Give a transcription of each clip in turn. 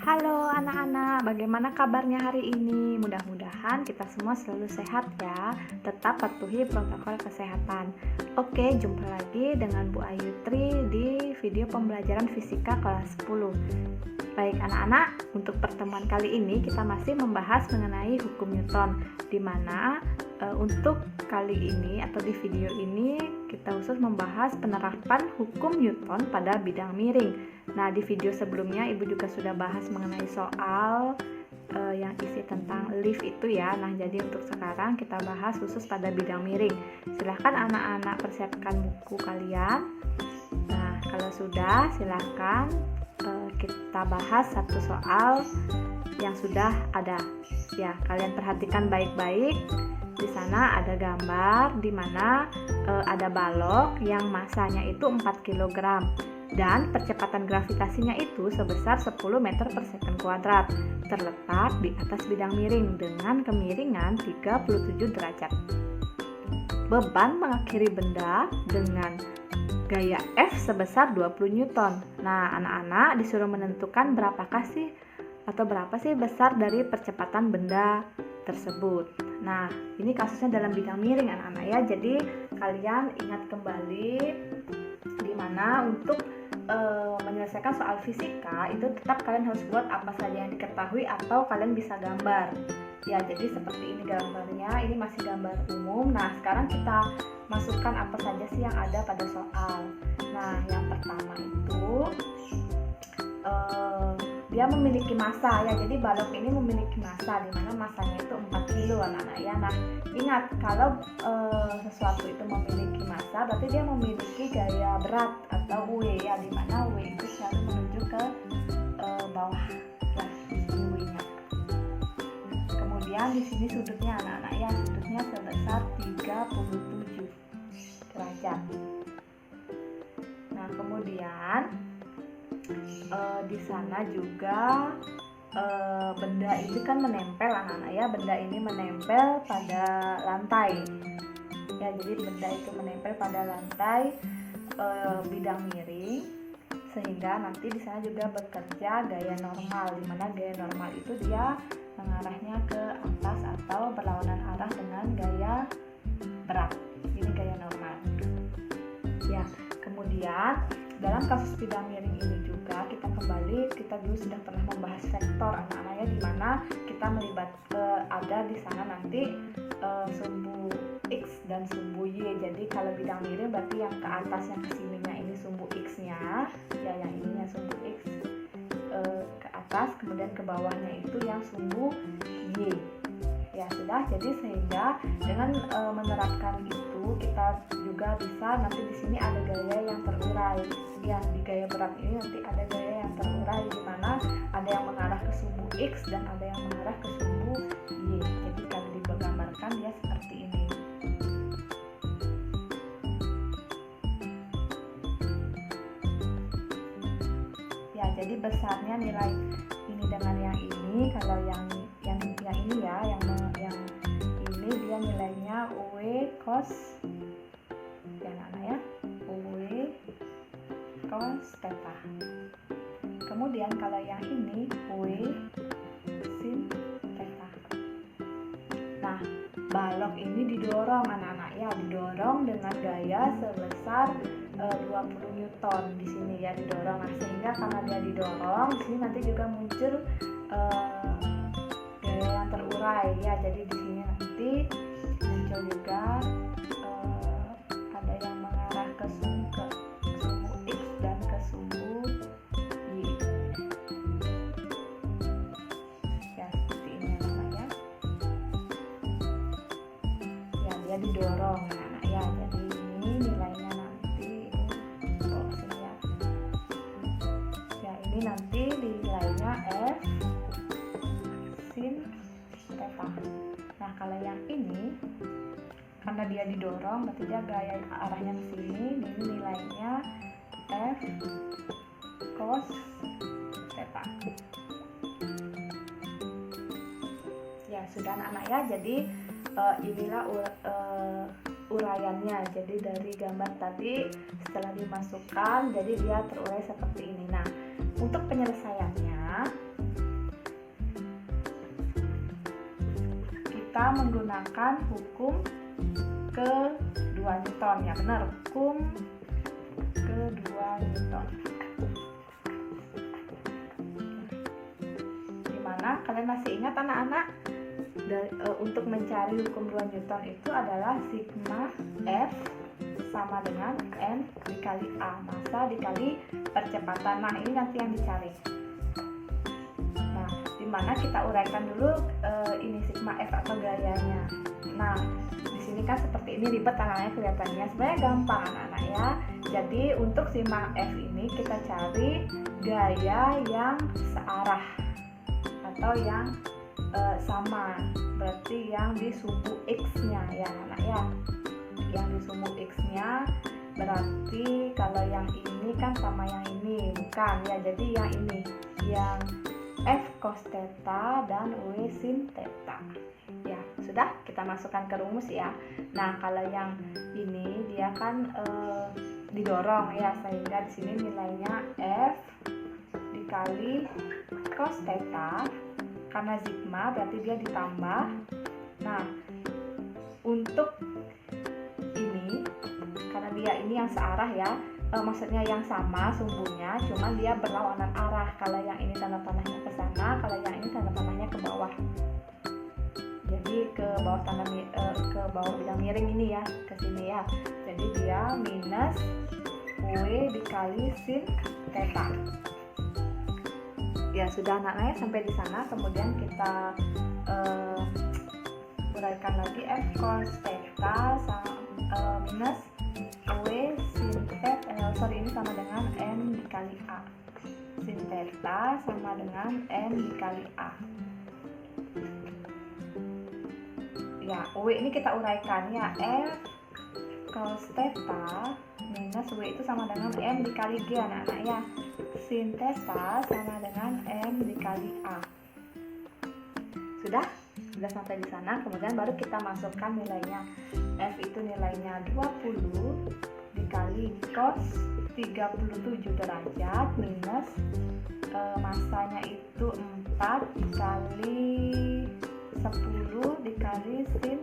Halo anak-anak, bagaimana kabarnya hari ini? Mudah-mudahan kita semua selalu sehat ya. Tetap patuhi protokol kesehatan. Oke, jumpa lagi dengan Bu Ayu Tri di video pembelajaran fisika kelas 10. Baik anak-anak, untuk pertemuan kali ini kita masih membahas mengenai hukum Newton, di mana untuk kali ini atau di video ini kita khusus membahas penerapan hukum Newton pada bidang miring. Nah, di video sebelumnya Ibu juga sudah bahas mengenai soal yang isi tentang lift itu ya. Nah, jadi untuk sekarang kita bahas khusus pada bidang miring. Silahkan anak-anak persiapkan buku kalian. Nah, kalau sudah silahkan kita bahas satu soal yang sudah ada. Ya, kalian perhatikan baik-baik. Di sana ada gambar di mana ada balok yang masanya itu 4 kg dan percepatan gravitasinya itu sebesar 10 meter per second kuadrat, terletak di atas bidang miring dengan kemiringan 37 derajat. Beban mengakhiri benda dengan gaya F sebesar 20 Newton. Nah, anak-anak disuruh menentukan berapa sih besar dari percepatan benda tersebut. Nah, ini kasusnya dalam bidang miring anak-anak ya. Jadi kalian ingat kembali di mana untuk menyelesaikan soal fisika itu tetap kalian harus buat apa saja yang diketahui atau kalian bisa gambar. Ya, jadi seperti ini gambarnya. Ini masih gambar umum. Nah, sekarang kita masukkan apa saja sih yang ada pada soal. Nah, yang pertama itu dia memiliki massa ya. Jadi balok ini memiliki massa di mana massanya itu 4 kilo anak-anak ya. Nah, ingat kalau sesuatu itu memiliki massa berarti dia memiliki gaya berat atau W ya, di mana W itu selalu menuju ke bawah ya, W-nya. Kemudian di sini sudutnya anak-anak ya, sudutnya sebesar 37 derajat. Nah, kemudian di sana juga benda ini kan menempel anak-anak ya, benda ini menempel pada lantai ya, jadi benda itu menempel pada lantai bidang miring sehingga nanti di sana juga bekerja gaya normal, di mana gaya normal itu dia mengarahnya ke atas atau berlawanan arah dengan gaya berat. Ini gaya normal ya. Kemudian dalam kasus bidang miring ini juga kita dulu sudah pernah membahas vektor anak-anak ya, di mana kita ada di sana nanti sumbu X dan sumbu Y. Jadi kalau bidang miring berarti yang ke atas yang kesininya ini sumbu X-nya ya, yang ininya sumbu X ke atas, kemudian ke bawahnya itu yang sumbu Y. Ya sudah, jadi sehingga dengan menerapkan itu kita juga bisa nanti di sini ada gaya yang terurai ya, di gaya berat ini nanti ada gaya yang terurai di mana ada yang mengarah ke sumbu X dan ada yang mengarah ke sumbu Y. Jadi kalau digambarkan dia seperti ini. Ya, jadi besarnya nilai ini dengan yang ini, kalau yang ini ya, yang ini dia nilainya W cos ya anak-anak ya, W cos theta. Kemudian kalau yang ini W sin theta. Nah, balok ini didorong anak-anak ya, didorong dengan gaya sebesar 20 Newton di sini ya, didorong. Nah, sehingga karena dia didorong di sini nanti juga muncul gaya yang terurai ya. Jadi di sini nanti muncul juga ada yang mengarah ke sumbu X dan ke sumbu Y. Ya, seperti ini namanya. Ya, dia didorong anak-anak ya. Jadi ini nilainya nanti sini ya. Ya, ini nanti nilainya F sin theta. Nah, kalau yang ini karena dia didorong berarti dia gaya arahnya ke sini, ini nilainya F cos theta. Ya, sudah anak-anak ya. Jadi inilah uraiannya. Jadi dari gambar tadi setelah dimasukkan jadi dia terurai seperti ini. Nah, untuk penyelesaiannya kita menggunakan hukum kedua Newton, ya benar, hukum kedua Newton. Gimana? Kalian masih ingat anak-anak? Untuk mencari hukum 2 Newton itu adalah sigma F sama dengan M dikali A, massa dikali percepatan. Nah, ini nanti yang dicari. Nah, dimana kita uraikan dulu ini sigma F atau gayanya. Nah, di sini kan seperti ini ribet anak-anaknya kelihatannya. Sebenarnya gampang anak-anak ya. Jadi untuk sigma F ini kita cari gaya yang searah atau yang sama, berarti yang di sumbu X-nya ya anak ya. Yang di sumbu X-nya berarti kalau yang ini kan sama yang ini, bukan ya. Jadi yang ini, yang F cos theta dan W sin theta. Ya, sudah, kita masukkan ke rumus ya. Nah, kalau yang ini dia kan didorong ya, sehingga di sini nilainya F dikali cos theta. Karena sigma berarti dia ditambah. Nah, untuk ini karena dia ini yang searah ya, maksudnya yang sama sumbunya, cuma dia berlawanan arah. Kalau yang ini tanda panahnya ke sana, kalau yang ini tanda panahnya ke bawah. Jadi ke bawah ke bawah bidang miring ini ya, ke sini ya. Jadi dia minus W dikali sin theta. Ya sudah anak-anak sampai di sana. Kemudian kita uraikan lagi F cos theta minus W sin theta, ini sama dengan M dikali A. Sin theta sama dengan M dikali A. Ya, W ini kita uraikan ya, F cos theta minus W itu sama dengan M dikali G anak-anak ya. Sin theta sama dengan M dikali A. Sudah sampai di sana. Kemudian baru kita masukkan nilainya. F itu nilainya 20 dikali cos 37 derajat minus massanya itu 4 dikali 10 dikali sin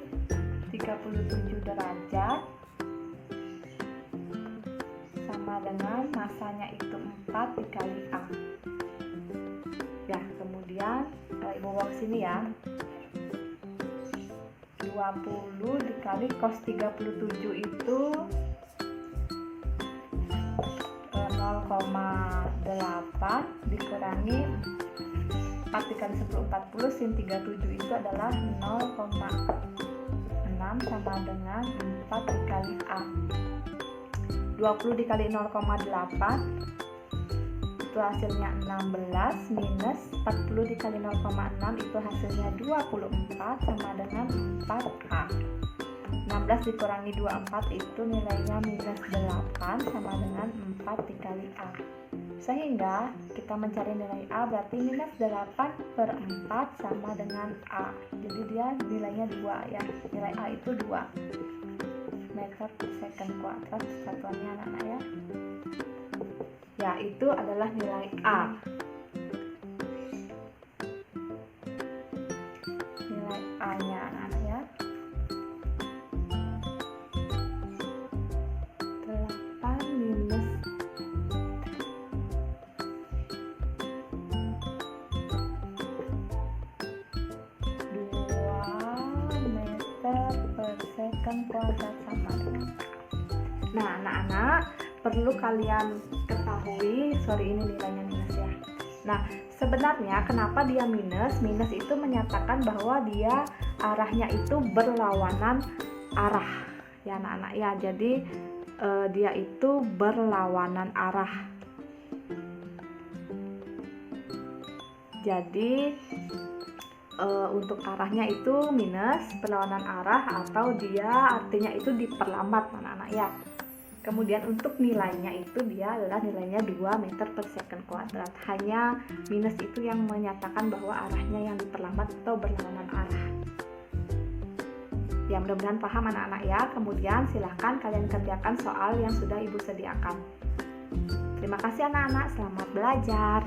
37 derajat sama dengan massanya itu 4 dikali A. Ya, kemudian Ibu bawa ke sini ya. 20 dikali cos 37 itu 0,8 dikurangi 4 dikali 10 40, sin 37 itu adalah 0,6 sama dengan 4 dikali A. 20 dikali 0,8 itu hasilnya 16 minus 40 dikali 0,6 itu hasilnya 24 sama dengan 4A. 16 dikurangi 24 itu nilainya minus 8 sama dengan 4 dikali A. Sehingga kita mencari nilai A berarti minus 8 per 4 sama dengan A. Jadi dia nilainya 2 ya. Nilai A itu 2 meter per second kuadrat satuannya anak-anak ya. Ya, itu adalah nilai A. Nilai A-nya anak-anak ya. 8 minus 2 meter per second kuadrat sama dengan. Nah, anak-anak perlu kalian ketahui, ini nilainya minus ya. Nah, sebenarnya kenapa dia minus? Minus itu menyatakan bahwa dia arahnya itu berlawanan arah ya anak-anak ya. Jadi dia itu berlawanan arah. Jadi untuk arahnya itu minus, berlawanan arah, atau dia artinya itu diperlambat anak-anak ya. Kemudian untuk nilainya itu dia adalah nilainya 2 meter per second kuadrat. Hanya minus itu yang menyatakan bahwa arahnya yang diperlambat atau berlawanan arah. Ya, mudah-mudahan paham anak-anak ya. Kemudian silahkan kalian kerjakan soal yang sudah Ibu sediakan. Terima kasih anak-anak, selamat belajar.